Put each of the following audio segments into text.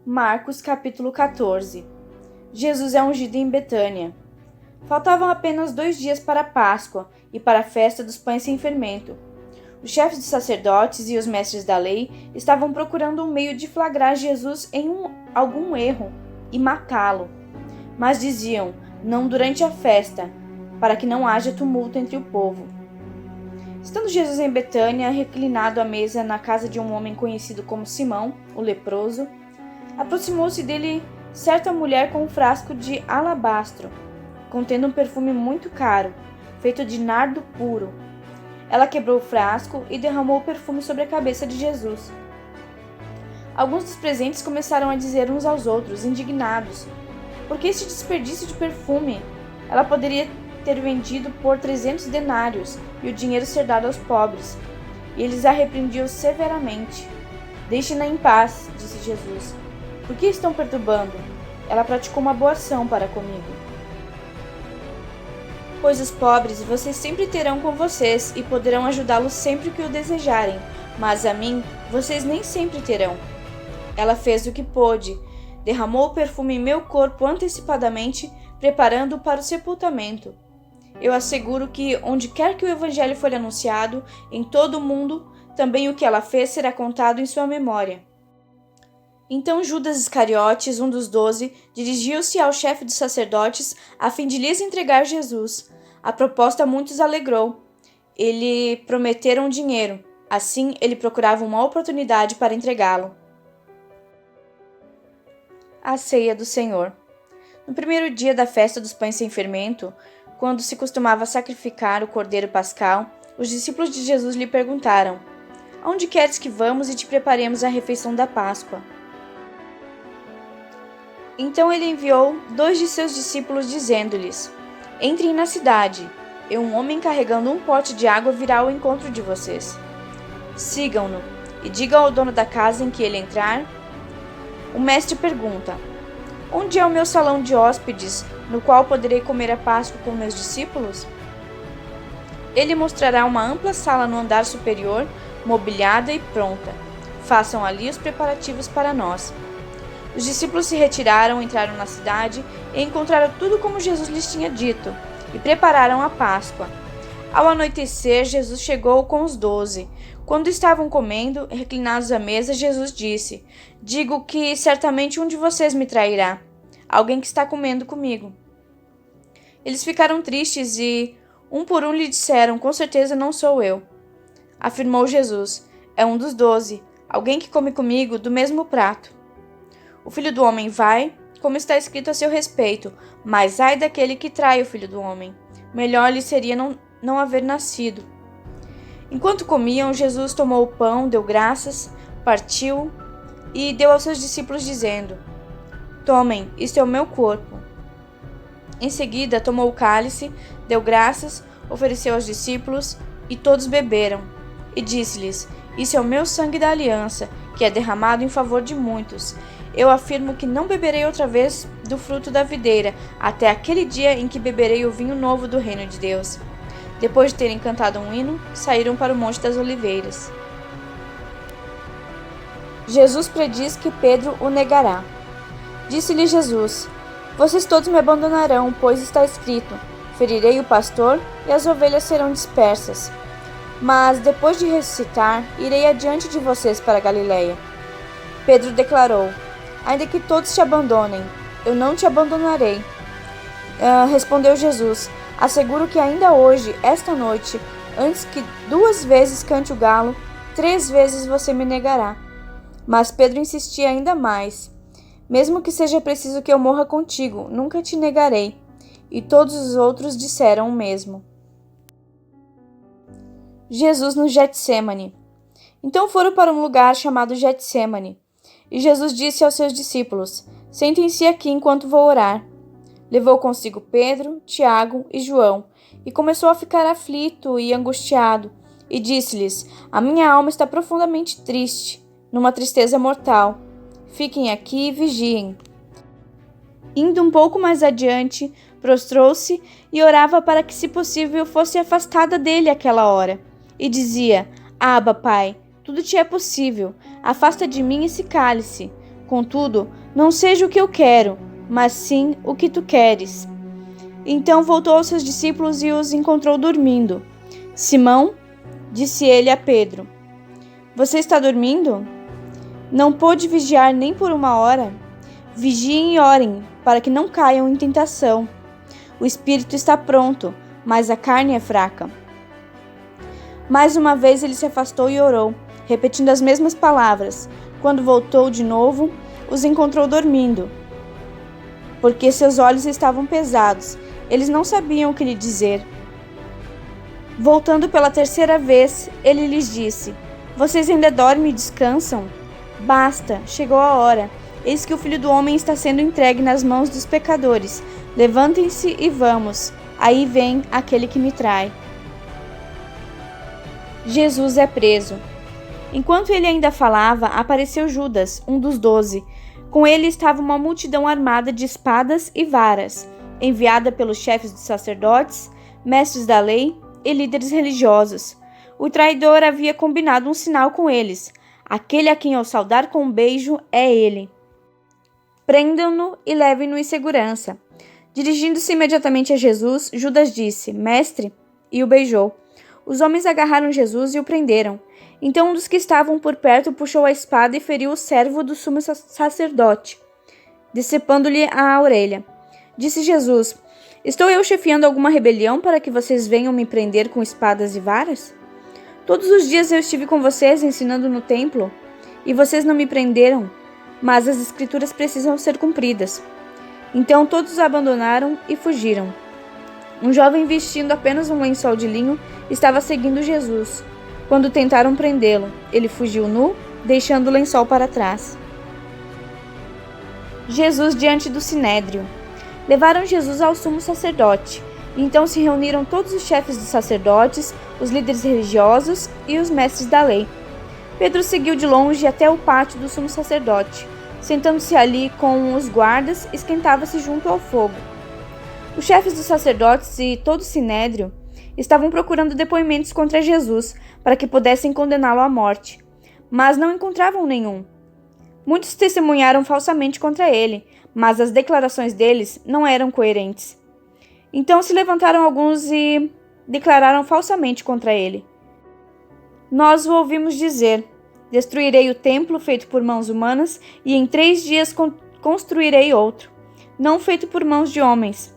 Marcos capítulo 14. Jesus é ungido em Betânia. Faltavam apenas 2 dias para a Páscoa e para a festa dos pães sem fermento. Os chefes dos sacerdotes e os mestres da lei estavam procurando um meio de flagrar Jesus em algum erro e matá-lo. Mas diziam, não durante a festa, para que não haja tumulto entre o povo. Estando Jesus em Betânia, reclinado à mesa na casa de um homem conhecido como Simão, o leproso, aproximou-se dele certa mulher com um frasco de alabastro, contendo um perfume muito caro, feito de nardo puro. Ela quebrou o frasco e derramou o perfume sobre a cabeça de Jesus. Alguns dos presentes começaram a dizer uns aos outros, indignados, por que este desperdício de perfume? Ela poderia ter vendido por 300 denários e o dinheiro ser dado aos pobres. E eles a repreendiam severamente. Deixem-na em paz, disse Jesus. Por que estão perturbando? Ela praticou uma boa ação para comigo. Pois os pobres vocês sempre terão com vocês e poderão ajudá-los sempre que o desejarem, mas a mim vocês nem sempre terão. Ela fez o que pôde, derramou o perfume em meu corpo antecipadamente, preparando-o para o sepultamento. Eu asseguro que, onde quer que o evangelho for anunciado, em todo o mundo, também o que ela fez será contado em sua memória. Então Judas Iscariotes, um dos 12, dirigiu-se ao chefe dos sacerdotes a fim de lhes entregar Jesus. A proposta muitos alegrou. Ele prometeram dinheiro. Assim, ele procurava uma oportunidade para entregá-lo. A ceia do Senhor. No primeiro dia da festa dos pães sem fermento, quando se costumava sacrificar o cordeiro pascal, os discípulos de Jesus lhe perguntaram: Aonde queres que vamos e te preparemos a refeição da Páscoa? Então ele enviou 2 de seus discípulos, dizendo-lhes: Entrem na cidade, e um homem carregando um pote de água virá ao encontro de vocês. Sigam-no, e digam ao dono da casa em que ele entrar. O mestre pergunta: Onde é o meu salão de hóspedes, no qual poderei comer a Páscoa com meus discípulos? Ele mostrará uma ampla sala no andar superior, mobiliada e pronta. Façam ali os preparativos para nós. Os discípulos se retiraram, entraram na cidade e encontraram tudo como Jesus lhes tinha dito, e prepararam a Páscoa. Ao anoitecer, Jesus chegou com os 12. Quando estavam comendo, reclinados à mesa, Jesus disse: Digo que certamente um de vocês me trairá, alguém que está comendo comigo. Eles ficaram tristes e, um por um, lhe disseram: Com certeza não sou eu. Afirmou Jesus: É um dos 12, alguém que come comigo do mesmo prato. O Filho do Homem vai, como está escrito a seu respeito, mas ai daquele que trai o Filho do Homem. Melhor lhe seria não haver nascido. Enquanto comiam, Jesus tomou o pão, deu graças, partiu e deu aos seus discípulos, dizendo: Tomem, isto é o meu corpo. Em seguida, tomou o cálice, deu graças, ofereceu aos discípulos, e todos beberam. E disse-lhes: Isso é o meu sangue da aliança, que é derramado em favor de muitos. Eu afirmo que não beberei outra vez do fruto da videira, até aquele dia em que beberei o vinho novo do reino de Deus. Depois de terem cantado um hino, saíram para o Monte das Oliveiras. Jesus prediz que Pedro o negará. Disse-lhe Jesus: Vocês todos me abandonarão, pois está escrito: Ferirei o pastor e as ovelhas serão dispersas. Mas, depois de ressuscitar, irei adiante de vocês para Galiléia. Pedro declarou: Ainda que todos te abandonem, eu não te abandonarei. Respondeu Jesus: Asseguro que ainda hoje, esta noite, antes que 2 vezes cante o galo, 3 vezes você me negará. Mas Pedro insistia ainda mais: Mesmo que seja preciso que eu morra contigo, nunca te negarei. E todos os outros disseram o mesmo. Jesus no Getsêmani. Então foram para um lugar chamado Getsêmani. E Jesus disse aos seus discípulos: Sentem-se aqui enquanto vou orar. Levou consigo Pedro, Tiago e João, e começou a ficar aflito e angustiado, e disse-lhes: A minha alma está profundamente triste, numa tristeza mortal. Fiquem aqui e vigiem. Indo um pouco mais adiante, prostrou-se e orava para que, se possível, fosse afastada dele aquela hora. E dizia: Abba, Pai, tudo te é possível, afasta de mim esse cálice. Contudo, não seja o que eu quero, mas sim o que tu queres. Então voltou aos seus discípulos e os encontrou dormindo. Simão, disse ele a Pedro: Você está dormindo? Não pôde vigiar nem por 1 hora? Vigiem e orem, para que não caiam em tentação. O espírito está pronto, mas a carne é fraca. Mais uma vez ele se afastou e orou, repetindo as mesmas palavras. Quando voltou de novo, os encontrou dormindo, porque seus olhos estavam pesados. Eles não sabiam o que lhe dizer. Voltando pela 3ª vez, ele lhes disse: Vocês ainda dormem e descansam? Basta, chegou a hora. Eis que o Filho do Homem está sendo entregue nas mãos dos pecadores. Levantem-se e vamos. Aí vem aquele que me trai. Jesus é preso. Enquanto ele ainda falava, apareceu Judas, um dos 12. Com ele estava uma multidão armada de espadas e varas, enviada pelos chefes dos sacerdotes, mestres da lei e líderes religiosos. O traidor havia combinado um sinal com eles. Aquele a quem eu saudar com um beijo é ele. Prendam-no e levem-no em segurança. Dirigindo-se imediatamente a Jesus, Judas disse: Mestre, e o beijou. Os homens agarraram Jesus e o prenderam. Então um dos que estavam por perto puxou a espada e feriu o servo do sumo sacerdote, decepando-lhe a orelha. Disse Jesus: Estou eu chefiando alguma rebelião para que vocês venham me prender com espadas e varas? Todos os dias eu estive com vocês ensinando no templo, e vocês não me prenderam, mas as escrituras precisam ser cumpridas. Então todos os abandonaram e fugiram. Um jovem vestindo apenas um lençol de linho estava seguindo Jesus. Quando tentaram prendê-lo, ele fugiu nu, deixando o lençol para trás. Jesus diante do Sinédrio. Levaram Jesus ao sumo sacerdote. E então se reuniram todos os chefes dos sacerdotes, os líderes religiosos e os mestres da lei. Pedro seguiu de longe até o pátio do sumo sacerdote. Sentando-se ali com os guardas, esquentava-se junto ao fogo. Os chefes dos sacerdotes e todo o Sinédrio estavam procurando depoimentos contra Jesus, para que pudessem condená-lo à morte, mas não encontravam nenhum. Muitos testemunharam falsamente contra ele, mas as declarações deles não eram coerentes. Então se levantaram alguns e declararam falsamente contra ele. Nós o ouvimos dizer: Destruirei o templo feito por mãos humanas, e em 3 dias construirei outro, não feito por mãos de homens.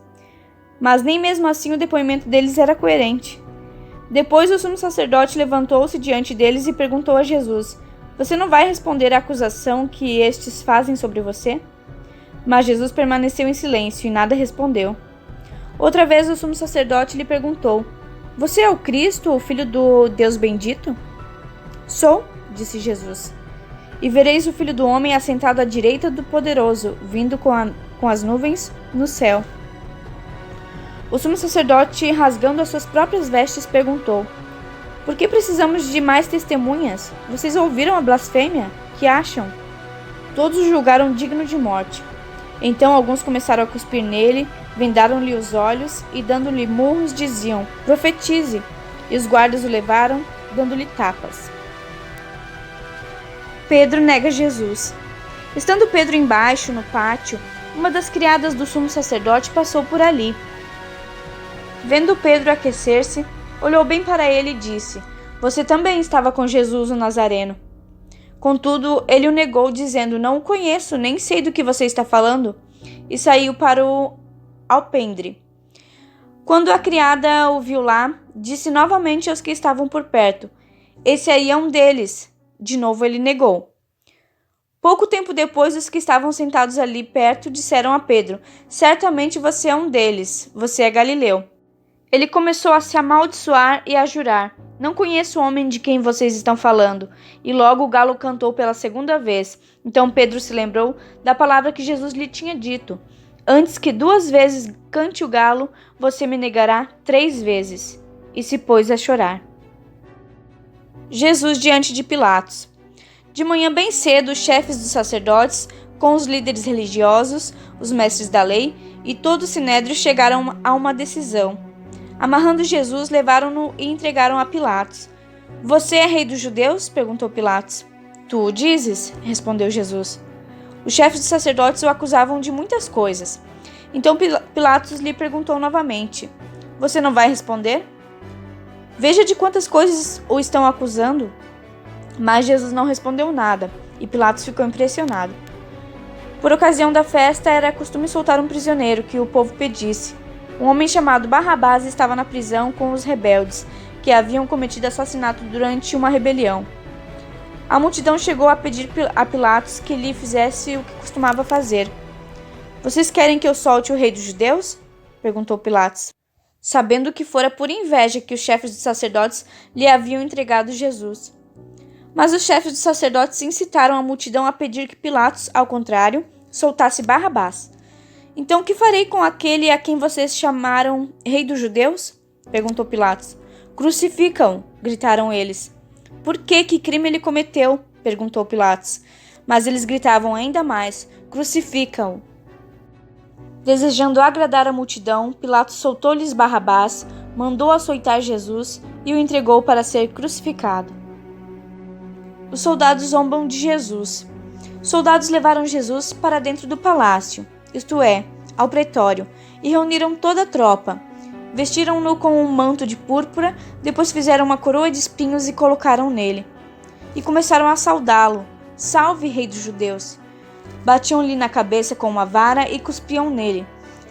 Mas nem mesmo assim o depoimento deles era coerente. Depois o sumo sacerdote levantou-se diante deles e perguntou a Jesus: Você não vai responder à acusação que estes fazem sobre você? Mas Jesus permaneceu em silêncio e nada respondeu. Outra vez o sumo sacerdote lhe perguntou: Você é o Cristo, o Filho do Deus bendito? Sou, disse Jesus. E vereis o Filho do Homem assentado à direita do Poderoso, vindo com as nuvens no céu. O sumo sacerdote, rasgando as suas próprias vestes, perguntou: Por que precisamos de mais testemunhas? Vocês ouviram a blasfêmia? Que acham? Todos o julgaram digno de morte. Então alguns começaram a cuspir nele, vendaram-lhe os olhos e, dando-lhe murros, diziam: Profetize! E os guardas o levaram, dando-lhe tapas. Pedro nega Jesus. Estando Pedro embaixo, no pátio, uma das criadas do sumo sacerdote passou por ali. Vendo Pedro aquecer-se, olhou bem para ele e disse: Você também estava com Jesus o Nazareno. Contudo, ele o negou, dizendo: Não o conheço, nem sei do que você está falando. E saiu para o alpendre. Quando a criada o viu lá, disse novamente aos que estavam por perto: Esse aí é um deles. De novo ele negou. Pouco tempo depois, os que estavam sentados ali perto disseram a Pedro: Certamente você é um deles, você é galileu. Ele começou a se amaldiçoar e a jurar: Não conheço o homem de quem vocês estão falando. E logo o galo cantou pela 2ª vez. Então Pedro se lembrou da palavra que Jesus lhe tinha dito: Antes que 2 vezes cante o galo, você me negará 3 vezes. E se pôs a chorar. Jesus diante de Pilatos. De manhã bem cedo, os chefes dos sacerdotes, com os líderes religiosos, os mestres da lei e todo o sinédrio chegaram a uma decisão. Amarrando Jesus, levaram-no e entregaram a Pilatos. Você é rei dos judeus? Perguntou Pilatos. Tu o dizes, respondeu Jesus. Os chefes dos sacerdotes o acusavam de muitas coisas. Então Pilatos lhe perguntou novamente: Você não vai responder? Veja de quantas coisas o estão acusando. Mas Jesus não respondeu nada, e Pilatos ficou impressionado. Por ocasião da festa, era costume soltar um prisioneiro que o povo pedisse. Um homem chamado Barrabás estava na prisão com os rebeldes, que haviam cometido assassinato durante uma rebelião. A multidão chegou a pedir a Pilatos que lhe fizesse o que costumava fazer. Vocês querem que eu solte o rei dos judeus? Perguntou Pilatos, sabendo que fora por inveja que os chefes dos sacerdotes lhe haviam entregado Jesus. Mas os chefes dos sacerdotes incitaram a multidão a pedir que Pilatos, ao contrário, soltasse Barrabás. Então, que farei com aquele a quem vocês chamaram rei dos judeus? Perguntou Pilatos. Crucificam, gritaram eles. Por quê? Que crime ele cometeu? Perguntou Pilatos. Mas eles gritavam ainda mais, crucificam. Desejando agradar a multidão, Pilatos soltou-lhes Barrabás, mandou açoitar Jesus e o entregou para ser crucificado. Os soldados zombam de Jesus. Soldados levaram Jesus para dentro do palácio, isto é, ao pretório, e reuniram toda a tropa. Vestiram-no com um manto de púrpura, depois fizeram uma coroa de espinhos e colocaram nele. E começaram a saudá-lo. Salve, rei dos judeus! Batiam-lhe na cabeça com uma vara e cuspiam nele.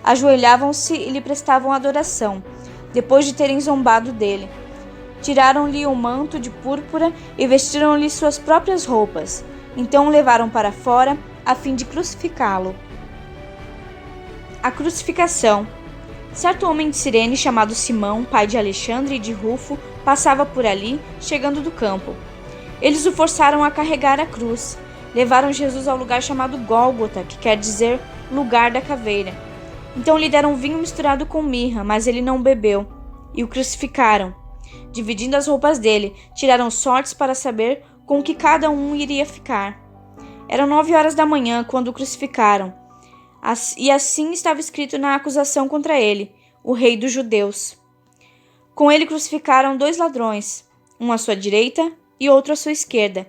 Ajoelhavam-se e lhe prestavam adoração, depois de terem zombado dele. Tiraram-lhe o manto de púrpura e vestiram-lhe suas próprias roupas. Então o levaram para fora, a fim de crucificá-lo. A crucificação. Certo homem de Cirene, chamado Simão, pai de Alexandre e de Rufo, passava por ali, chegando do campo. Eles o forçaram a carregar a cruz. Levaram Jesus ao lugar chamado Gólgota, que quer dizer lugar da caveira. Então lhe deram vinho misturado com mirra, mas ele não bebeu, e o crucificaram. Dividindo as roupas dele, tiraram sortes para saber com que cada um iria ficar. Eram 9 horas da manhã quando o crucificaram. E assim estava escrito na acusação contra ele, o rei dos judeus. Com ele crucificaram 2 ladrões, um à sua direita e outro à sua esquerda.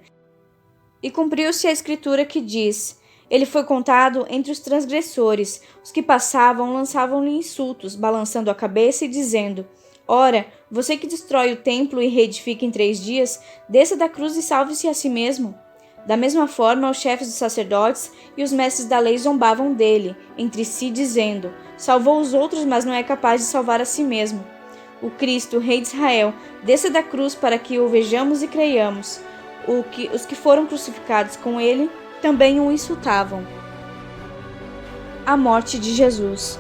E cumpriu-se a escritura que diz: Ele foi contado entre os transgressores. Os que passavam lançavam-lhe insultos, balançando a cabeça e dizendo: Ora, você que destrói o templo e reedifica em 3 dias, desça da cruz e salve-se a si mesmo. Da mesma forma, os chefes dos sacerdotes e os mestres da lei zombavam dele, entre si, dizendo: Salvou os outros, mas não é capaz de salvar a si mesmo. O Cristo, o Rei de Israel, desça da cruz para que o vejamos e creiamos. Os que foram crucificados com ele também o insultavam. A morte de Jesus.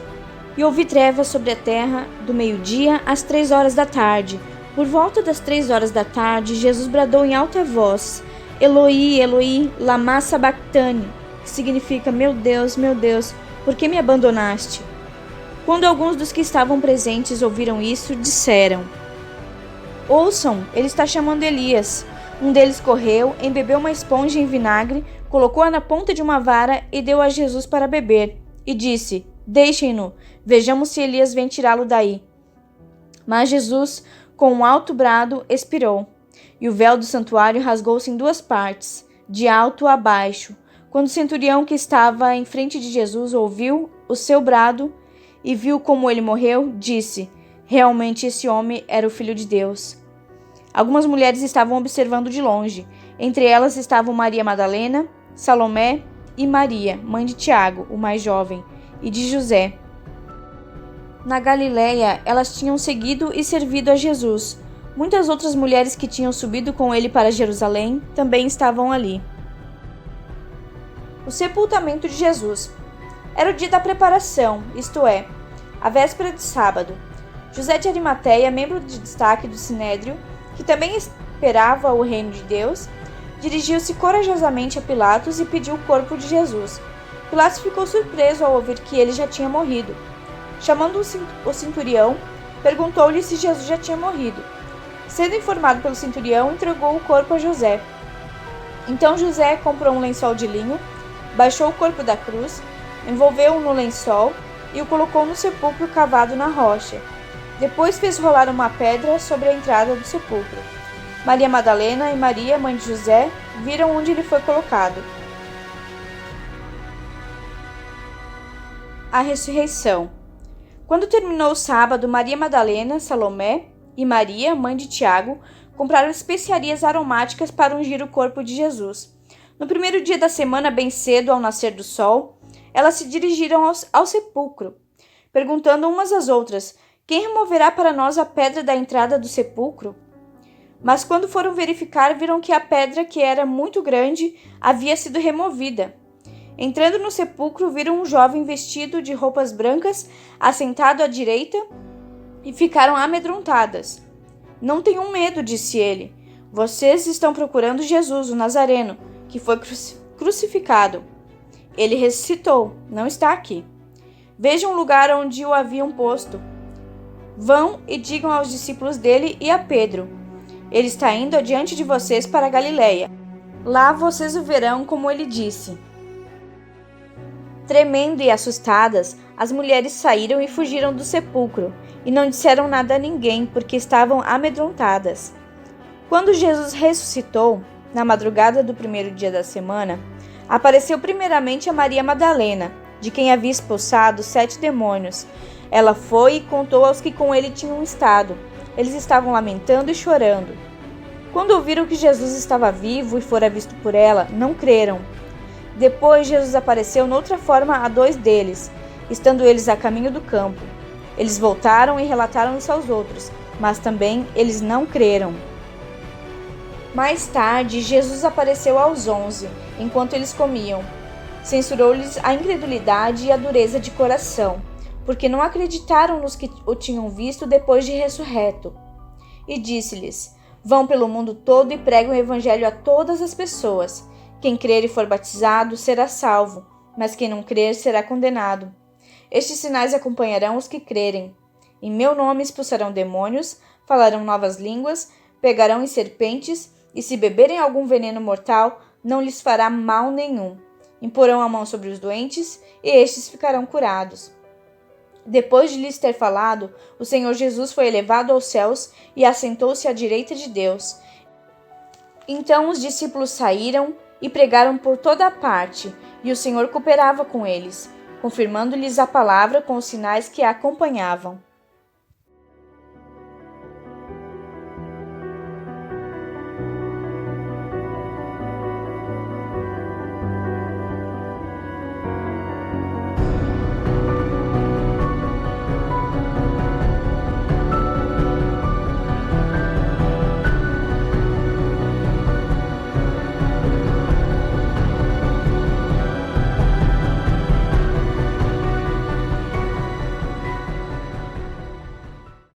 E houve trevas sobre a terra do meio-dia às 3 horas da tarde. Por volta das 3 horas da tarde, Jesus bradou em alta voz: Eloi, Eloi, lama sabachthani, que significa: meu Deus, por que me abandonaste? Quando alguns dos que estavam presentes ouviram isso, disseram: Ouçam, ele está chamando Elias. Um deles correu, embebeu uma esponja em vinagre, colocou-a na ponta de uma vara e deu a Jesus para beber. E disse: Deixem-no, vejamos se Elias vem tirá-lo daí. Mas Jesus, com um alto brado, expirou. E o véu do santuário rasgou-se em 2 partes, de alto a baixo. Quando o centurião que estava em frente de Jesus ouviu o seu brado e viu como ele morreu, disse: Realmente esse homem era o Filho de Deus. Algumas mulheres estavam observando de longe. Entre elas estavam Maria Madalena, Salomé e Maria, mãe de Tiago, o mais jovem, e de José. Na Galiléia, elas tinham seguido e servido a Jesus. Muitas outras mulheres que tinham subido com ele para Jerusalém também estavam ali. O sepultamento de Jesus. Era o dia da preparação, isto é, a véspera de sábado. José de Arimateia, membro de destaque do Sinédrio, que também esperava o reino de Deus, dirigiu-se corajosamente a Pilatos e pediu o corpo de Jesus. Pilatos ficou surpreso ao ouvir que ele já tinha morrido. Chamando o centurião, perguntou-lhe se Jesus já tinha morrido. Sendo informado pelo centurião, entregou o corpo a José. Então José comprou um lençol de linho, baixou o corpo da cruz, envolveu-o no lençol e o colocou no sepulcro cavado na rocha. Depois fez rolar uma pedra sobre a entrada do sepulcro. Maria Madalena e Maria, mãe de José, viram onde ele foi colocado. A ressurreição. Quando terminou o sábado, Maria Madalena, Salomé e Maria, mãe de Tiago, compraram especiarias aromáticas para ungir o corpo de Jesus. No primeiro dia da semana, bem cedo, ao nascer do sol, elas se dirigiram ao sepulcro, perguntando umas às outras: quem removerá para nós a pedra da entrada do sepulcro? Mas quando foram verificar, viram que a pedra, que era muito grande, havia sido removida. Entrando no sepulcro, viram um jovem vestido de roupas brancas, assentado à direita, e ficaram amedrontadas. Não tenham medo, disse ele. Vocês estão procurando Jesus, o Nazareno, que foi crucificado. Ele ressuscitou, não está aqui. Vejam o lugar onde o haviam posto. Vão e digam aos discípulos dele e a Pedro: ele está indo adiante de vocês para a Galileia. Lá vocês o verão como ele disse. Tremendo e assustadas, as mulheres saíram e fugiram do sepulcro, e não disseram nada a ninguém, porque estavam amedrontadas. Quando Jesus ressuscitou, na madrugada do primeiro dia da semana, apareceu primeiramente a Maria Madalena, de quem havia expulsado 7 demônios. Ela foi e contou aos que com ele tinham estado. Eles estavam lamentando e chorando. Quando ouviram que Jesus estava vivo e fora visto por ela, não creram. Depois Jesus apareceu noutra forma a 2 deles, estando eles a caminho do campo. Eles voltaram e relataram isso aos outros, mas também eles não creram. Mais tarde, Jesus apareceu aos 11, enquanto eles comiam. Censurou-lhes a incredulidade e a dureza de coração, porque não acreditaram nos que o tinham visto depois de ressurreto. E disse-lhes: vão pelo mundo todo e pregam o evangelho a todas as pessoas. Quem crer e for batizado será salvo, mas quem não crer será condenado. Estes sinais acompanharão os que crerem. Em meu nome expulsarão demônios, falarão novas línguas, pegarão em serpentes, e se beberem algum veneno mortal, não lhes fará mal nenhum. Imporão a mão sobre os doentes, e estes ficarão curados. Depois de lhes ter falado, o Senhor Jesus foi elevado aos céus e assentou-se à direita de Deus. Então os discípulos saíram e pregaram por toda a parte, e o Senhor cooperava com eles, confirmando-lhes a palavra com os sinais que a acompanhavam.